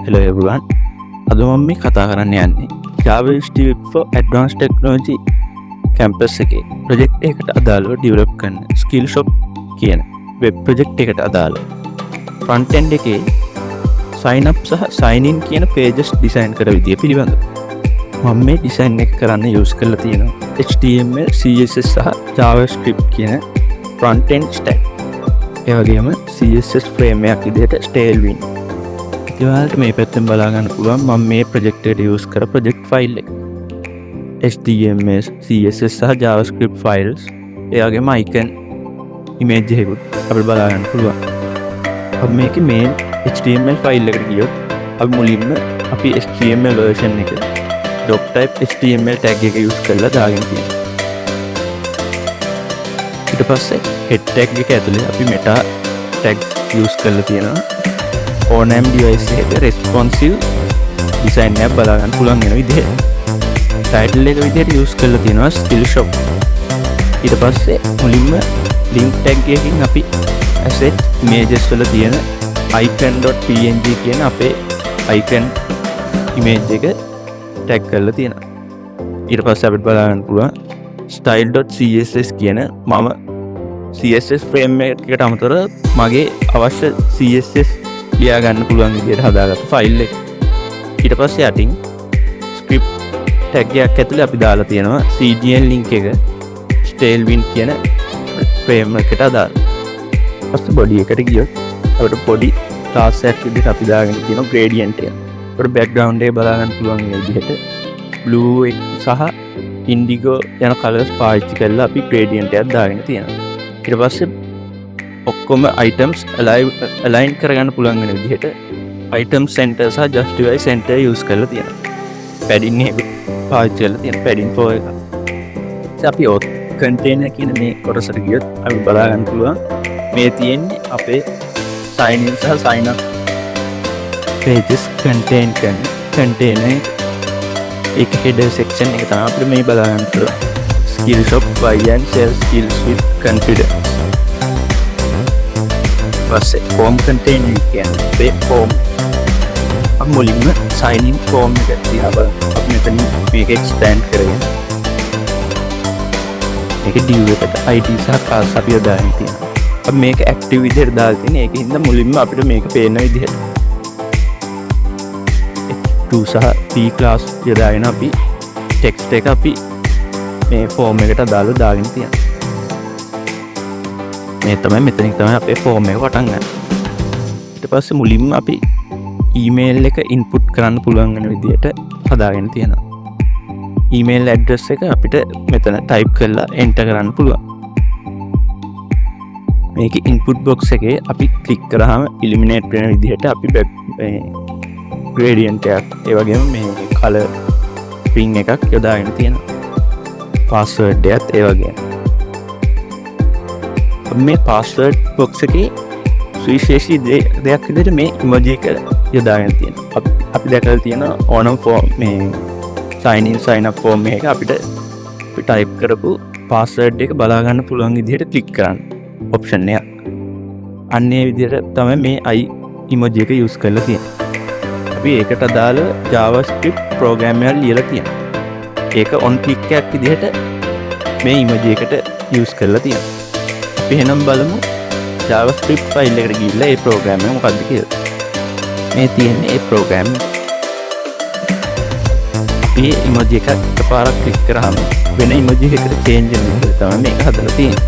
Hello everyone. අද මම මේ කතා කරන්න යන්නේ Java Institute for Advanced Technology campus එකේ project එකකට අදාළව develop කරන Skillshop කියන web project එකට අදාළව front end එකේ sign up සහ sign in කියන pages design කර විදිය පිළිබඳව. මම මේ design එක කරන්න use කරලා තියෙනවා HTML, CSS සහ JavaScript කියන front end stack. ඒ වගේම CSS frame එකක් විදිහට Tailwind. ඉතින් මේ පැත්තෙන් බලා ගන්න පුළුවන් මම මේ project එකට use කර project file එක. HTML, CSS සහ JavaScript files. ඒ වගේම icon image එකකුත් අපිට බලා ගන්න පුළුවන්. අපි මේකේ main HTML file එකට ගියොත් අපි මුලින්ම අපි HTML version එක doctype HTML tag එක use කරලා දාගෙන තියෙනවා. ඊට පස්සේ head tag එක ඇතුලේ අපි meta tag use කරලා තියෙනවා. ONAM device එකේ responsive design එක බලා ගන්න පුළුවන් වෙන විදිහට title එක විදිහට use කරලා තියෙනවා Skillshop. ඊට පස්සේ මුලින්ම link tag එකකින් අපි asset images වල තියෙන icon.png කියන අපේ icon image එක tag කරලා තියෙනවා. ඊට පස්සේ අපිට බලා ගන්න පුළුවන් style.css කියන මම CSS frame එකකට අමතරව මගේ අවශ්‍ය CSS ලියා ගන්න පුළුවන් විදිහට හදාගත්ත ෆයිල් එක. ඊට පස්සේ යටින් script tag එකක් ඇතුලේ අපි දාලා තියෙනවා CDN link එක Tailwind කියන frame එකට අදාළ. ඊපස්සේ body එකට ගියොත් අපිට body class එකක් විදිහට අපි දාගෙන තියෙනවා gradient එක. අපිට background එක බලා ගන්න පුළුවන් මේ විදිහට blue සහ indigo යන colors පාවිච්චි කරලා අපි gradient එකක් දාගෙන තියෙනවා. ඊට පස්සේ ඔක්කොම items align කරගන්න පුළුවන් වෙන විදිහට item center සහ justify center use කරලා තියෙනවා. padding එක පාවිච්චි කරලා තියෙන padding 4 එක. ඉතින් අපි container කියන මේ කොටසට ගියොත් අපි බලා ගන්න පුළුවන් මේ තියෙන්නේ අපේ sign in සහ sign up pages contain කරන container එක header section එක තමයි අපිට මේ බලා ගන්න පුළුවන්. Skillshop buy and sell skills with confidence. පස්සේ form container කියන්නේ අපේ form මුලින්ම sign in form එක දිහා බලන්න. අපි මෙතන මේක expand කරගෙන මේක div එකට id සහ class අපි දාගෙන තියෙනවා. අපි මේක active විදිහට දාලා තියෙන ඒකින්ද මුලින්ම අපිට මේක පේන විදිහට to සහ p class යොදාගෙන අපි text එක අපි මේ form එකට දාගෙන තියෙනවා. මේ තමයි මෙතනින් තමයි අපේ form එක පටන් ගන්න. ඊට පස්සේ මුලින්ම අපි email එක input කරන්න පුළුවන් වෙන විදිහට හදාගෙන තියෙනවා. email address එක අපිට මෙතන type කරලා enter කරන්න පුළුවන්. මේක input box එකේ අපි click කරාම eliminate වෙන විදිහට අපි gradient එකක් ඒ වගේම මේ color ring එකක් යොදාගෙන තියෙනවා. password එකත් ඒ වගේම මේ password box එකේ සුවිශේෂී දෙයක් විදිහට මේ emoji එක යොදාගෙන තියෙනවා. අපි දැකලා තියෙනවා ඕනම form මේ sign in sign up form එක අපිට type කරපු password එක බලා ගන්න පුළුවන් විදිහට click කරන්න option එක. අන්න ඒ විදිහට තමයි මේ emoji එක use කරලා තියෙන්නේ. අපි ඒකට අදාළ JavaScript program එකක් ලියලා තියෙනවා. ඒක on click එකක් විදිහට මේ emoji එකට use කරලා තියෙනවා. අපි එහෙනම් බලමු JavaScript file එකට ගිහිල්ලා ඒ program එක මොකක්ද කියලා. මේ තියෙන්නේ ඒ program එක. අපි emoji එකක් එකපාරක් click කරාම වෙන emoji එකකට change වෙන විදිහට තමයි මේක හදලා තියෙන්නේ.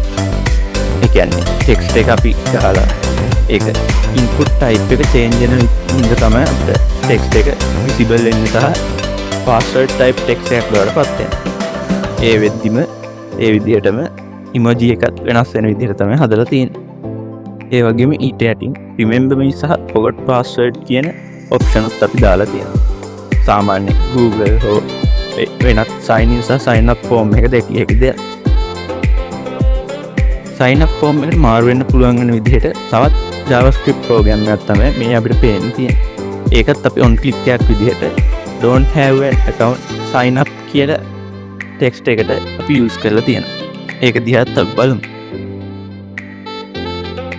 ඒ කියන්නේ text එක අපි ගහලා ඒක input type එක change වෙන විදිහ තමයි අපිට text එක visible වෙන්නේ සහ password type text එකක් බවට පත් වෙනවා. ඒ වෙද්දිම ඒ විදිහටම emoji එකත් වෙනස් වෙන විදිහට තමයි හදලා තියෙන්නේ. ඒ වගේම ඊට යටින් remember me සහ forgot password කියන option උත් අපි දාලා තියෙනවා. සාමාන්‍ය Google හෝ වෙනත් sign in සහ sign up form එක දෙකේ දෙයක්. sign up form එකට මාරු වෙන්න පුළුවන් වෙන විදිහට තවත් JavaScript program එකක් තමයි මේ අපිට පේන්න තියෙන්නේ. ඒකත් අපි on click එකක් විදිහට don't have an account sign up කියලා text එකට අපි use කරලා තියෙනවා. ඒක දිහාත් අපි බලමු.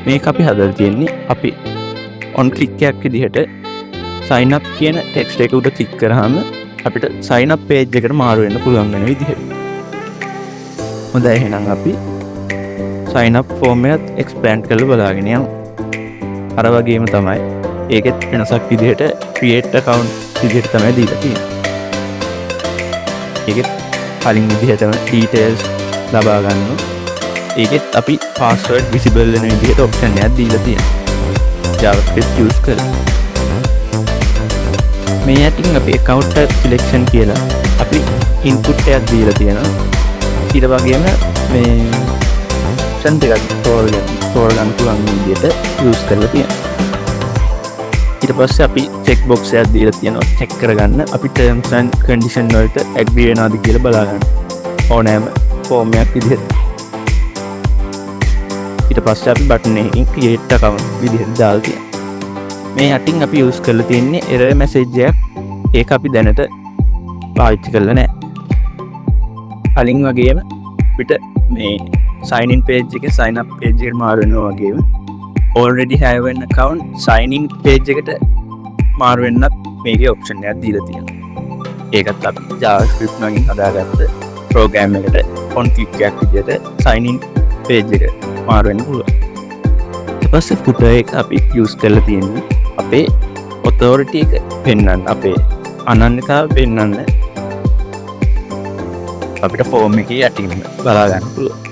මේක අපි හදලා තියෙන්නේ අපි on click එකක් විදිහට sign up කියන ටෙක්ස්ට් එක උඩ ක්ලික් කරාම අපිට sign up page එකට මාරු වෙන්න පුළුවන් වෙන විදිහට. හොඳයි එහෙනම් අපි sign up form එකත් expand කරලා බලාගෙන යමු. අර වගේම තමයි ඒකෙත් වෙනසක් විදිහට create account විදිහට තමයි දීලා තියෙන්නේ. ඒකෙත් කලින් විදිහටම details ලබා ගන්නවා. ඒකෙත් අපි password visible වෙන විදිහට option එකක් දීලා තියෙනවා. JavaScript use කරලා. මේ යටින් අපි account selection කියලා අපි input එකක් දීලා තියෙනවා. ඊට වගේම මේ option දෙකක් තෝරගන්න පුළුවන් විදිහට use කරලා තියෙනවා. ඊට පස්සේ අපි check box එකක් දීලා තියෙනවා check කරගන්න අපි terms and condition වලට agree වෙනවද කියලා බලා ගන්න. ඕනෑම form එකක් විදිහට. ඊට පස්සේ අපි button එකකින් create account විදිහට දාලා තියෙනවා. මේ යටින් අපි use කරලා තියෙන්නේ error message එකක්. ඒක අපි දැනට පාවිච්චි කරලා නැහැ. කලින් වගේම අපිට මේ sign in page එකේ sign up page එකට මාරු වෙනවා වගේම already have an account sign in page එකට මාරු වෙන්නත් මේකේ option එකක් දීලා තියෙනවා. ඒකත් අපි JavaScript වලින් හදාගත්ත program එකට on click එකක් විදිහට sign in page එක මාරු වෙන්න පුළුවන්. ඊට පස්සේ footer එක අපි use කරලා තියෙන්නේ අපේ authority එක පෙන්වන්න, අපේ අනන්‍යතාව පෙන්වන්න අපිට form එකේ යටින් බලා ගන්න පුළුවන්.